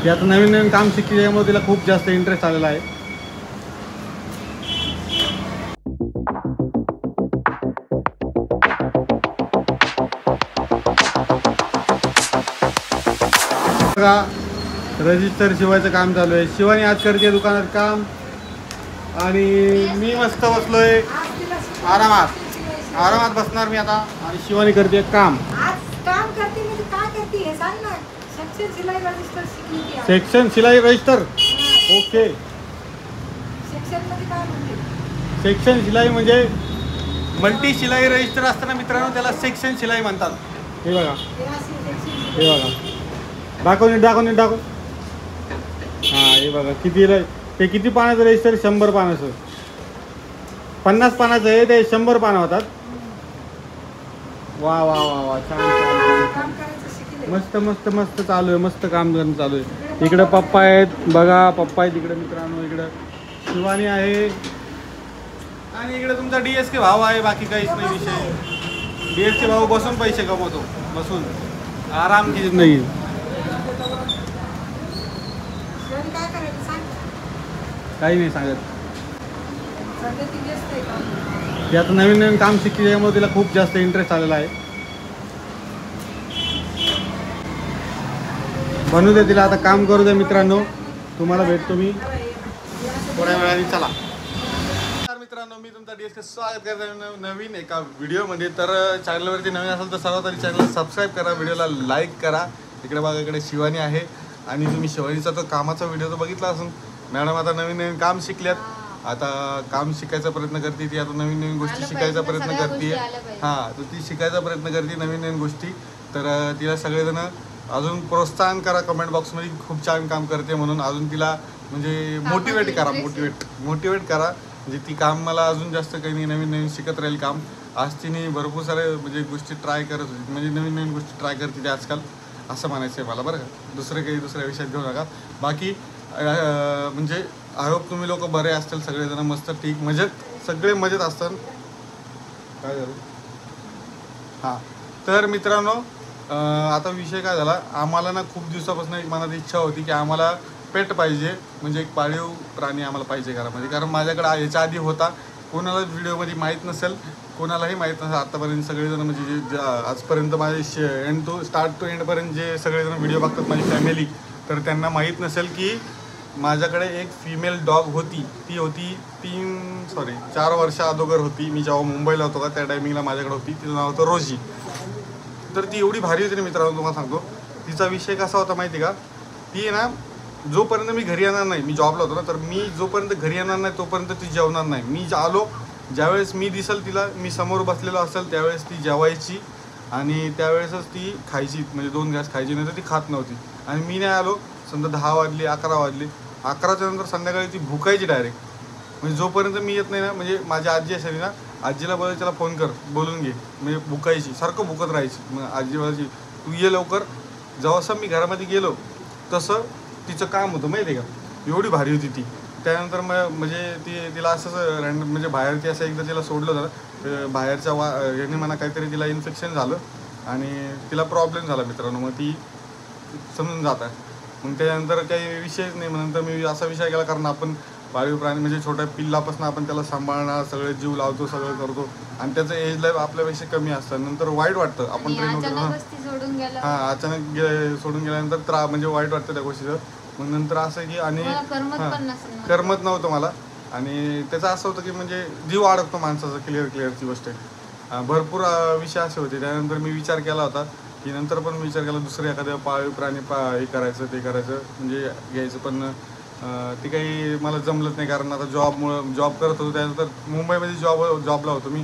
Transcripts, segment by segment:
ती आता नवीन नवीन काम शिकल्यामुळे तिला खूप जास्त इंटरेस्ट आलेला आहे. बघा रजिस्टर शिवायचं काम चालू आहे. शिवानी आज करते दुकानात काम आणि मी मस्त बसलोय आरामात बसणार मी आता. आणि शिवानी करते काम. सेक्शन शिलाई रजिस्टर. ओके. सेक्शन शिलाई म्हणजे मल्टी शिलाई रजिस्टर असताना मित्रांनो त्याला सेक्शन शिलाई म्हणतात. हे बघा दाखव नीट. हां हे बघा किती पानाचं रजिस्टर. 100 पानाचं. 50 पानाचं आहे ते 100 पानं होतात. वा छान. मस्त चालू आहे. मस्त काम चालू आहे. इकडं पप्पा आहेत बघा. पप्पा आहेत इकडे मित्रांनो. इकडं शिवानी आहे आणि इकडे तुमचा DSK भाऊ आहे. बाकी काहीच नाही विषय. DSK भाऊ बसून पैसे कमवतो. बसून आराम की जिंदगी. काही नाही सांगत. ती आता नवीन काम शिकल्यामुळे तिला खूप जास्त इंटरेस्ट आलेला आहे. बनू दे तिला. आता काम करू दे मित्रांनो. तुम्हाला भेटतो मी थोड्या वेळाने. चला मित्रांनो मी तुमचा DSK स्वागत करतो नवीन एका व्हिडिओमध्ये. तर चॅनलवरती नवीन असेल तर सर्वात आधी चॅनलला सबस्क्राईब करा. व्हिडिओला लाईक करा. इकडे बघा इकडे शिवानी आहे आणि तुम्ही शिवानीचा तो कामाचा व्हिडिओ तर बघितला असून. मॅडम आता नवीन काम शिकल्यात. आता काम शिकायचा प्रयत्न करते ती. आता नवीन गोष्टी शिकायचा प्रयत्न करते. हां तर ती शिकायचा प्रयत्न करते नवीन गोष्टी. तर तिला सगळेजण अजून प्रोत्साहन करा कमेंट बॉक्समध्ये. खूप छान काम करते म्हणून अजून तिला म्हणजे मोटिवेट करा. मोटिवेट करा म्हणजे ती काम मला अजून जास्त काही नाही नवीन शिकत राहील काम. आज तिने भरपूर सारे म्हणजे गोष्टी ट्राय करत होती. म्हणजे नवीन गोष्टी ट्राय करते ती आजकाल असं म्हणायचं आहे मला बरं का. दुसऱ्या विषयात घेऊ नका. बाकी म्हणजे आय होप तुम्ही लोक बरे असतील सगळेजण. मस्त ठीक मजेत सगळे मजेत असतात. काय झालं. हां तर मित्रांनो आता विषय काय झाला. आम्हाला ना खूप दिवसापासून एक मनात इच्छा होती की आम्हाला पेट पाहिजे. म्हणजे एक पाळीव प्राणी आम्हाला पाहिजे घरामध्ये. कारण माझ्याकडे याच्या आधी होता. कोणाला व्हिडिओमध्ये माहीत नसेल. कोणालाही माहीत नसेल आत्तापर्यंत सगळेजण म्हणजे जे आजपर्यंत माझे स्टार्ट टू एंडपर्यंत जे सगळेजण व्हिडिओ बघतात माझी फॅमिली. तर त्यांना माहीत नसेल की माझ्याकडे एक फिमेल डॉग होती. ती होती 4 वर्षा अगोदर होती. मी जेव्हा मुंबईला होतो का त्या टायमिंगला माझ्याकडे होती. तिचं नाव होतं रोजी. तर ती एवढी भारी होती ना मित्रांनो तुम्हाला सांगतो. तिचा विषय कसा होता माहिती का. ती ना जोपर्यंत मी घरी येणार नाही. मी जॉबला होतो ना. तर मी जोपर्यंत घरी येणार नाही तोपर्यंत ती जेवणार नाही. मी आलो ज्यावेळेस मी दिसेल तिला मी समोर बसलेलो असेल त्यावेळेस ती जेवायची आणि त्यावेळेसच ती खायची. म्हणजे 2 घास खायची नाही तर ती खात नव्हती. आणि मी नाही आलो समजा 10 वाजले 11 वाजले. 11च्या नंतर संध्याकाळी ती भुकायची डायरेक्ट. म्हणजे जोपर्यंत मी येत नाही ना. म्हणजे माझी आजी असेल ना. आजीला बोलायचं त्याला फोन कर बोलून घे. म्हणजे भुकायची सारखं भुकत राहायची. मग आजी बोलायची तू ये लवकर. जेव्हा मी घरामध्ये गेलो तसं तिचं काम होतं माहिती आहे का. एवढी भारी होती ती. त्यानंतर मग म्हणजे तिला असंच रँडम म्हणजे बाहेरची असं एकदा तिला सोडलं झालं. बाहेरच्या याने म्हणा काहीतरी तिला इन्फेक्शन झालं आणि तिला प्रॉब्लेम झाला मित्रांनो. मग ती समजून जात आहे. मग त्यानंतर काही विषयच नाही. मग नंतर मी असा विषय केला कारण आपण पाळीव प्राणी म्हणजे छोट्या पिल्लापासून आपण त्याला सांभाळणार सगळे जीव लावतो सगळं करतो आणि त्याचं एज लाईफ आपल्यापेक्षा कमी असतं. नंतर वाईट वाटतं. आपण ट्रेन होतो हां अचानक सोडून गेल्यानंतर म्हणजे वाईट वाटतं त्या गोष्टीचं. मग नंतर असं की आणि करमत नव्हतं मला. आणि त्याचं असं होतं की म्हणजे जीव अडकतो माणसाचा. क्लिअरची गोष्ट आहे. भरपूर विषय असे होते. त्यानंतर मी विचार केला होता की नंतर पण विचार केला दुसरं एखाद्या पाळीव प्राणी हे करायचं ते करायचं म्हणजे घ्यायचं. पण ते काही मला जमलंच नाही कारण आता जॉब करत होतो. त्यानंतर मुंबईमध्ये जॉबला होतो मी.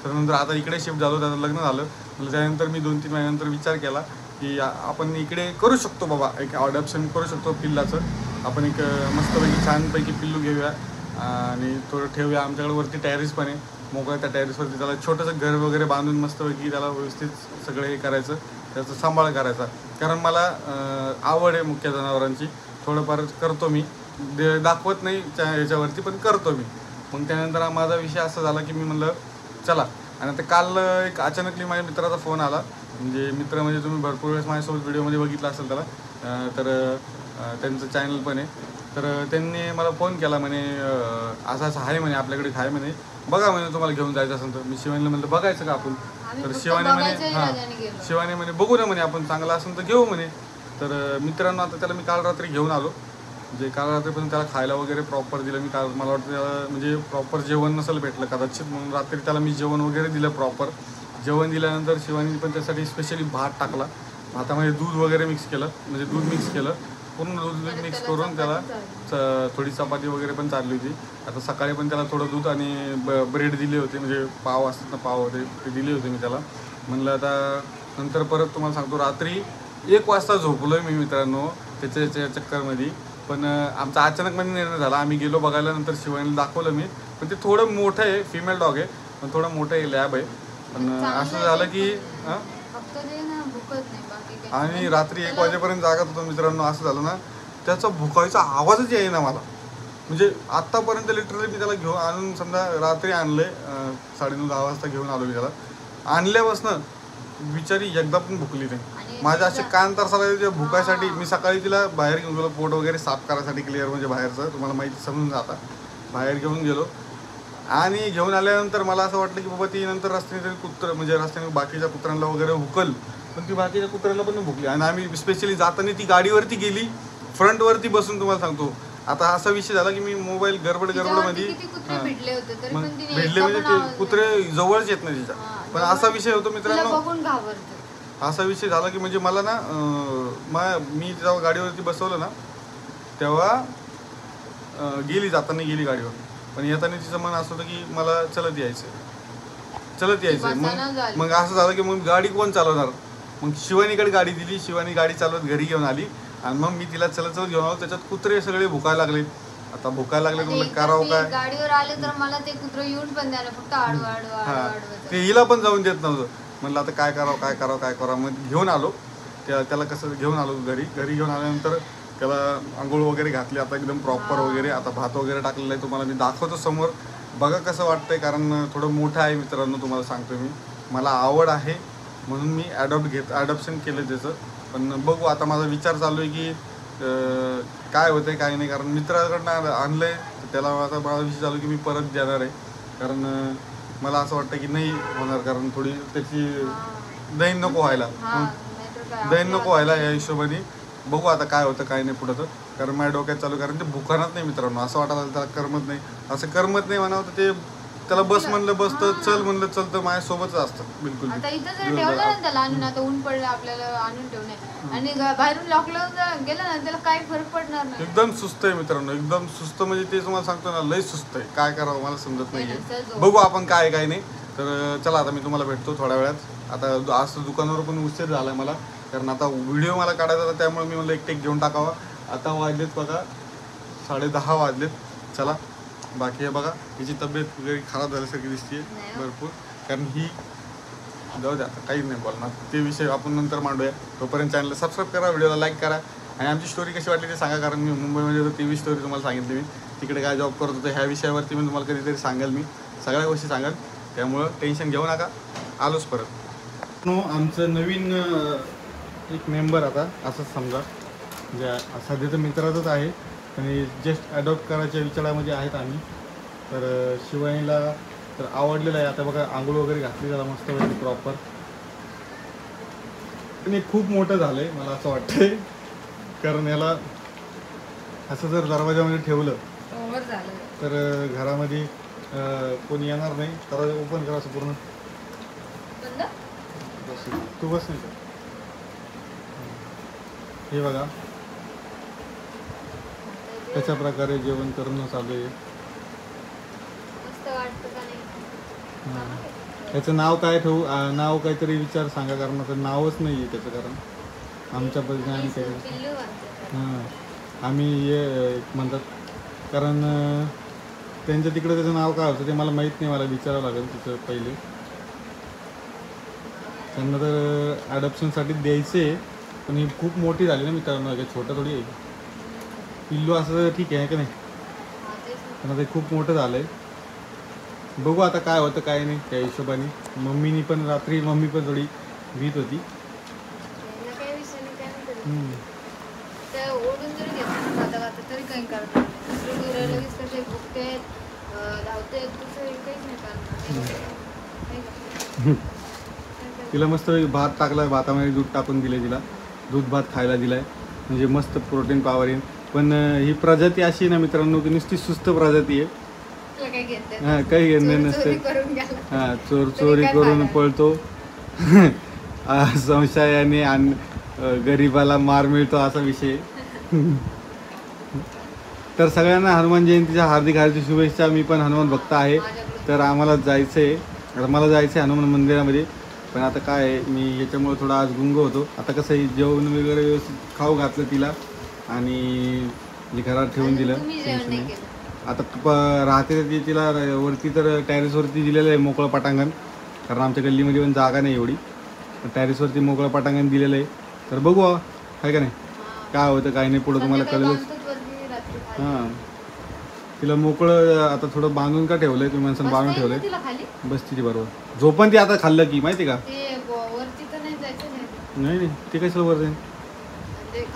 तर नंतर आता इकडे शिफ्ट झालो. त्याचं लग्न झालं. त्यानंतर मी 2-3 महिन्यानंतर विचार केला की आपण इकडे करू शकतो बाबा. एक अडॉप्शन करू शकतो पिल्लाचं. आपण एक मस्तपैकी छानपैकी पिल्लू घेऊया आणि थोडं ठेवूया. आमच्याकडे वरती टेरेस पण आहे मोकळं. त्या टेरेसवरती त्याला छोटंसं घर वगैरे बांधून मस्तपैकी त्याला व्यवस्थित सगळं हे करायचं. त्याचा सांभाळ करायचा. कारण मला आवड आहे मुख्य जनावरांची. थोडंफार करतो मी. दाखवत नाही याच्यावरती पण करतो मी. मग त्यानंतर माझा विषय असा झाला की मी म्हणलं चला. आणि आता काल एक अचानकली माझ्या मित्राचा फोन आला म्हणजे मित्र म्हणजे तुम्ही भरपूर वेळेस माझ्यासोबत व्हिडिओमध्ये बघितलं असेल त्याला. तर त्यांचं चॅनल पण आहे. तर त्यांनी मला फोन केला म्हणे असं असं आहे म्हणे आपल्याकडे आहे म्हणे, बघा म्हणे तुम्हाला घेऊन जायचं असेल तर. मी शिवानीला म्हणलं बघायचं का आपण. तर शिवानी म्हणे शिवानी म्हणे बघू ना म्हणे आपण, चांगलं असेल तर घेऊ म्हणे. तर मित्रांनो आता त्याला मी काल रात्री घेऊन आलो. म्हणजे काल रात्रीपर्यंत त्याला खायला वगैरे प्रॉपर दिलं मी. काल मला वाटतं त्याला म्हणजे प्रॉपर जेवण नसेल भेटलं कदाचित, म्हणून रात्री त्याला मी जेवण वगैरे दिलं प्रॉपर. जेवण दिल्यानंतर शिवानीने पण त्यासाठी स्पेशली भात टाकला. भातामध्ये दूध वगैरे मिक्स केलं, म्हणजे दूध मिक्स केलं, पूर्ण दूध मिक्स करून त्याला थोडी चपाती वगैरे पण चालली होती. आता सकाळी पण त्याला थोडं दूध आणि ब्रेड दिले होते, म्हणजे पाव असतात ना पाव होते ते दिले होते मी त्याला. म्हणलं आता नंतर परत तुम्हाला सांगतो, रात्री 1 वाजता झोपलो आहे मी मित्रांनो त्याच्या चक्करमध्ये. पण आमचा अचानकमध्ये निर्णय झाला, आम्ही गेलो बघायला. नंतर शिवानीला दाखवलं मी, पण ते थोडं मोठं आहे, फिमेल डॉग आहे पण थोडं मोठं आहे, लॅब आहे. पण असं झालं की आणि रात्री 1 वाजेपर्यंत जागत होतो मित्रांनो. असं झालं ना, त्याचा भुकायचा आवाजच येईना मला. म्हणजे आत्तापर्यंत लिटरली मी त्याला घेऊन आणून समजा रात्री आणले 9:30-10 वाजता घेऊन आलो मी त्याला. आणल्यापासनं बिचारी एकदा पण भुकली नाही. माझ्या असे कान तरसायला भुकायसाठी. मी सकाळी तिला बाहेर घेऊन गेलो पोट वगैरे साफ करायसाठी, क्लिअर म्हणजे बाहेरचं तुम्हाला माहिती समजून जाता. बाहेर घेऊन गेलो आणि घेऊन आल्यानंतर मला असं वाटलं की बाबा ती नंतर रस्त्याने तरी कुत्रं म्हणजे रस्त्याने बाकीच्या कुत्र्यांना वगैरे हुकल, पण ती बाकीच्या कुत्र्याला पण भुकली. आणि आम्ही स्पेशली जाताना ती गाडीवरती गेली, फ्रंटवरती बसून. तुम्हाला सांगतो आता असा विषय झाला की मी मोबाईल गडबडमध्ये मग भेटले म्हणजे ते कुत्रे जवळच येत नाही तिच्या. पण असा विषय होतो मित्रांनो, असा विषय झाला की म्हणजे मला ना मी जेव्हा गाडीवरती बसवलं ना तेव्हा गेली, जाताना गेली गाडीवर, पण येताना तिचं मन असं होतं की मला चलत यायचं. मग असं झालं की मग गाडी कोण चालवणार. मग शिवानीकडे गाडी दिली, शिवानी गाडी चालवत घरी घेऊन आली आणि मग मी तिला चलत घेऊन आलो. त्याच्यात कुत्रे सगळे भुकायला लागले. आता भुकायला लागले म्हणलं करावं काय. गाडीवर आले तर मला ते कुत्रे येऊन पण द्यायला फक्त आडवा ते हिला पण जाऊन देत नव्हतं. म्हणलं आता काय करावं. मग घेऊन आलो त्याला. कसं घेऊन आलो घरी घेऊन आल्यानंतर त्याला आंघोळ वगैरे घातली, आता एकदम प्रॉपर वगैरे. आता भात वगैरे टाकलेला आहे, तुम्हाला मी दाखवतो समोर, बघा कसं वाटतंय. कारण थोडं मोठं आहे मित्रांनो, तुम्हाला सांगतो मी. मला आवड आहे म्हणून मी ॲडॉप्शन केलं त्याचं. पण बघू आता माझा विचार चालू आहे की काय होतंय काय नाही. कारण मित्राकडनं आणलं आहे त्याला. आता माझा विषय चालू की मी परत देणार आहे. कारण मला असं वाटतं की नाही होणार, कारण थोडी त्याची दैन नको व्हायला या हिशोबाने. बघू आता काय होतं काय नाही पुढं तर. कारण माझ्या डोक्यात चालू, कारण ते भुकानात नाही मित्रांनो. असं वाटायला त्याला करमत नाही, असं करमत नाही म्हणावं तर ते त्याला बस म्हणलं बसतं, चल म्हणलं चलतं, माझ्यासोबतच असतं बिलकुल. आता इथं जर ठेवलं ना त्याला आणून, आता ऊन पडलं आपल्याला आणून ठेवणे आणि बाहेरून लॉकडाऊन गेलं ना त्याला काही फरक पडणार नाही. एकदम सुस्त आहे मित्रांनो, एकदम सुस्त. म्हणजे ते तुम्हाला सांगतो ना, लय सुस्त आहे. काय करावं मला समजत नाहीये. बघू आपण काय नाही. तर चला आता मी तुम्हाला भेटतो थोड्या वेळात. आता आज दुकानावर पण उशीर झाला मला, कारण आता व्हिडिओ मला काढायचा होता, त्यामुळे मी म्हणलं एक टेक घेऊन टाकावा. आता वाजलेत बघा 10:30 वाजलेत. चला बाकी हे बघा, हिची तब्येत वगैरे खराब झाल्यासारखी दिसते भरपूर. कारण ही जाऊ द्या आता काहीच नाही बोलणार, ते विषय आपण नंतर मांडूया. तोपर्यंत चॅनलला सबस्क्राईब करा, व्हिडिओला लाईक करा आणि आमची स्टोरी कशी वाटली ते सांगा. कारण मी मुंबईमध्ये होतो, TV स्टोरी तुम्हाला सांगितली मी. तिकडे काय जॉब करत होतो ह्या विषयावरती मी तुम्हाला कधीतरी सांगाल. मी सगळ्या गोष्टी सांगाल, त्यामुळं टेन्शन घेऊ नका. आलोच परत. आमचं नवीन एक मेंबर आता असंच समजा, म्हणजे सध्या तर मित्राचंच आहे आणि जस्ट ॲडॉप्ट करायच्या विचारामध्ये आहेत आम्ही. तर शिवानीला तर आवडलेलं आहे. आता बघा आंघोळ वगैरे घातली त्याला मस्त वेळ प्रॉपर. आणि खूप मोठं झालं आहे मला असं वाटतंय, कारण याला असं जर दरवाजामध्ये ठेवलं तर घरामध्ये कोणी येणार नाही. तर ओपन करा असं पूर्ण. तू बस नाही का, हे बघा कशा प्रकारे जेवण करणं चालू आहे. त्याचं नाव काय ठेवू, नाव काहीतरी विचार सांगा, कारण आता नावच नाही आहे त्याचं. कारण आमच्या पद्धतीने आम्ही काही आम्ही हे म्हणतात, कारण त्यांच्या तिकडे त्याचं नाव काय होतं ते मला माहीत नाही, मला विचारावं लागेल तिचं पहिले. त्यांना तर ॲडॉप्शनसाठी द्यायचे, पण ही खूप मोठी झाली ना मित्रांनो, काही छोटं थोडी आहे. पिल्लू असं ठीक आहे का नाही, पण आता खूप मोठं झालं आहे. बघू आता काय होतं काय नाही त्या हिशोबाने. मम्मी पण थोडी भीत होती. ते ओढून जरी घेतलं ना खाता खाता तरी काही करणार नाही. दुसरे गुरं लगेच कसे भुकतेत, धावतेत, दुसरं काहीच नाही करणार. नाही का? तिला मस्त भात टाकलाय, भातामध्ये दूध टाकून दिले तिला, दूध भात खायला दिलाय, म्हणजे मस्त प्रोटीन पॉवर येईल. पण ही प्रजाती अशी आहे ना मित्रांनो की नुसती सुस्त प्रजाती आहे. तुला काय घेत हा काही घेणं नसते. करून घ्यायला. हा चोरी करून पळतो. संशयाने आणि गरीबाला मार मिळतो असा विषय. तर सगळ्यांना हनुमान जयंतीच्या हार्दिक हार्दिक शुभेच्छा. मी पण हनुमान भक्त आहे, तर आम्हाला जायचं आहे. आता मला जायचं आहे हनुमान मंदिरामध्ये. पण आता काय आहे, मी याच्यामुळे थोडा आज गुंग होतो. आता कसं आहे, जेवण वगैरे व्यवस्थित खाऊ घातलं तिला आणि घरात ठेवून दिलं. तुम्ही जेवण नाही केलं. आता राहते ती तिला वरती, तर टॅरेसवरती दिलेलं आहे मोकळं पटांगण, कारण आमच्या गल्लीमध्ये पण जागा नाही एवढी. टॅरेसवरती मोकळं पटांगण दिलेलं आहे. तर बघू आहे का नाही, काय होतं काय नाही पुढं तुम्हाला कळलंच. हां तिला मोकळं आता थोडं बांधून का ठेवलंय, तुम्ही माणसानं बांधून ठेवलंय. बस तिची बरोबर झोपण ती आता खाल्लं की माहिती का. नाही नाही ते कशाला वर जाईल.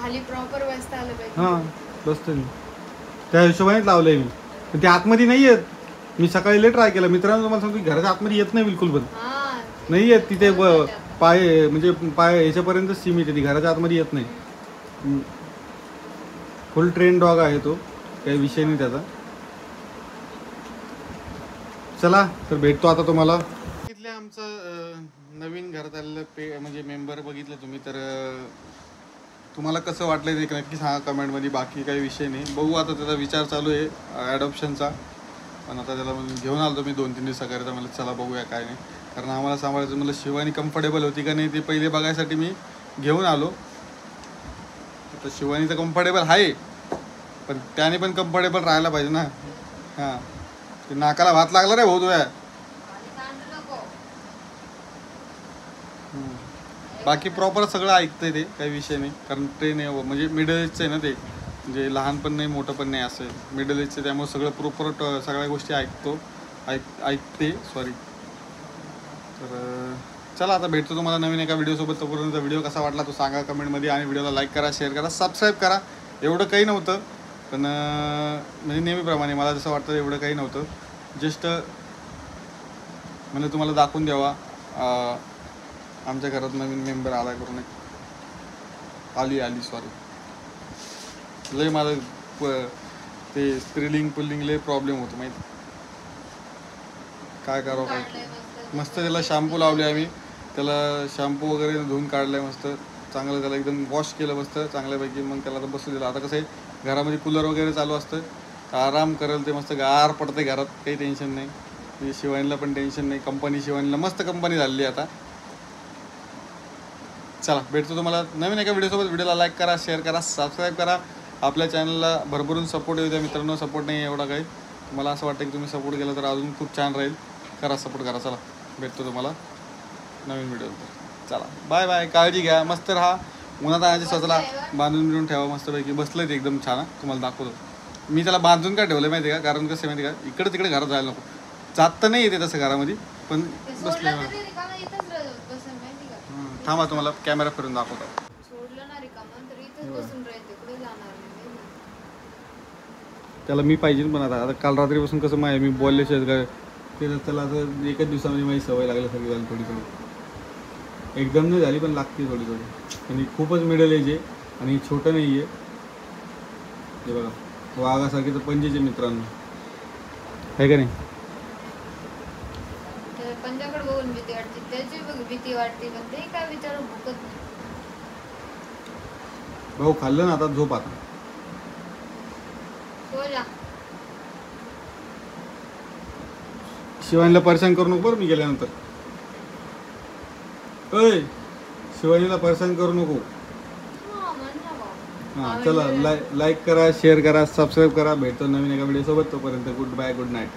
खाली प्रॉपर बसता आलं पाहिजे. हां बसतं मी त्या हिशोबानेच लावलंय मी. पण ते आतमध्ये नाही येत. मी सकाळी लय ट्राय केला मित्रांनो, तुम्हाला सांगतो घराच्या आतमध्ये येत नाही बिलकुल पण. नाही येत तिथे पाय, म्हणजे पाय ह्याच्यापर्यंत सीमित आहे, ती घराच्या आतमध्ये येत नाही. फुल ट्रेन डॉग आहे तो, काही विषय नाही त्याचा. चला तर भेटतो आता तुम्हाला. इथले आमचं नवीन घरात आलेलं म्हणजे मेंबर बघितलं तुम्ही, तर तुम्हाला कसं वाटलं ते नक्की सांगा कमेंटमध्ये. बाकी काही विषय नाही. बघू आता त्याचा विचार चालू आहे ॲडॉप्शनचा. पण आता त्याला घेऊन आलो मी 2-3 दिवसाकरिता. मला चला बघूया काय नाही, कारण आम्हाला सांभाळायचं. मला शिवानी कम्फर्टेबल होती का नाही ते पहिले बघायसाठी मी घेऊन आलो. आता शिवानीचं कम्फर्टेबल आहे, पण त्याने पण कम्फर्टेबल राहायला पाहिजे ना. हां ते नाकाला भात लागला रे भाऊ तुझ्या. बाकी प्रॉपर सगळं ऐकतंय ते, काही विषय नाही. कारण ट्रेन आहे म्हणजे मिडल एजचं आहे ना ते, म्हणजे लहान पण नाही मोठं पण नाही असं आहे. मिडल एजचं त्यामुळे सगळं प्रॉपर सगळ्या गोष्टी ऐकते सॉरी. तर चला आता भेटतो तुम्हाला नवीन एका व्हिडिओसोबत. तोपर्यंत व्हिडिओ कसा वाटला तो सांगा कमेंटमध्ये, आणि व्हिडिओला लाईक करा, शेअर करा, सबस्क्राईब करा. एवढं काही नव्हतं, पण म्हणजे नेहमीप्रमाणे मला जसं वाटतं एवढं काही नव्हतं. जस्ट म्हणजे तुम्हाला दाखवून द्यावा आमच्या घरात नवीन मेंबर आला करून. आली सॉरी. लय माझं ते स्त्रीलिंग पुल्लिंग लय प्रॉब्लेम होतो माहिती. काय करावं काय. मस्त त्याला शॅम्पू लावले आम्ही, त्याला शॅम्पू वगैरे धुवून काढलं आहे मस्त चांगलं. त्याला एकदम वॉश केलं मस्त चांगल्यापैकी. मग त्याला आता बसू दिलं. आता कसं आहे घरामध्ये कूलर वगैरे चालू असतं, आराम करेल ते. मस्त गार पडते घरात, काही टेन्शन नाही. म्हणजे शिवानीला पण टेन्शन नाही. कंपनी शिवानीला मस्त कंपनी झालेली आता. चला भेटतो तुम्हाला नवीन एका व्हिडिओसोबत. व्हिडिओला लाईक करा, शेअर करा, सबस्क्राईब करा. आपल्या चॅनलला भरभरून सपोर्ट येऊ द्या मित्रांनो. सपोर्ट नाही एवढा काही. मला असं वाटतं की तुम्ही सपोर्ट केला तर अजून खूप छान राहील. करा सपोर्ट करा. चला भेटतो तुम्हाला नवीन व्हिडिओनंतर. चला बाय बाय. काळजी घ्या, मस्त राहा. उन्हात आणायची स्वतःला बांधून बिळून ठेवा मस्तपैकी. बसलं ते एकदम छान. तुम्हाला दाखवतो मी त्याला बांधून का ठेवलं माहिती आहे का, कारण कसं माहिती आहे का, इकडे तिकडे घरात जायला नको. जात तर नाही येते तसं घरामध्ये, पण बसलं. थांबा तुम्हाला कॅमेरा फिरून दाखवतो. त्याला मी पाहिजे पण आता काल रात्रीपासून कसं मी बोलल्याशिवाय ते त्याला आता एकच दिवसामध्ये माझी सवय लागली सगळी झाली. थोडी एकदम नाही झाली पण लागते थोडी. आणि खूपच मिडल एज आहे आणि छोटं नाही आहे. हे बघा वाघासारखे तर पंजेचे मित्रांनो आहे का नाही. पंजाकडे बघून भीती वाटते, त्याची भीती वाटते, पण ते काय विचार भुकत नाही. भाऊ खाल्लं ना आता झोप. आता शिवानीला परेशान करू नको बरं मी गेल्यानंतर. अय शिवानीला परेशान करू नको. हां चला लाईक करा, शेअर करा, सबस्क्राईब करा. भेटतो नवीन एका व्हिडिओसोबत. तोपर्यंत गुड बाय, गुड नाईट.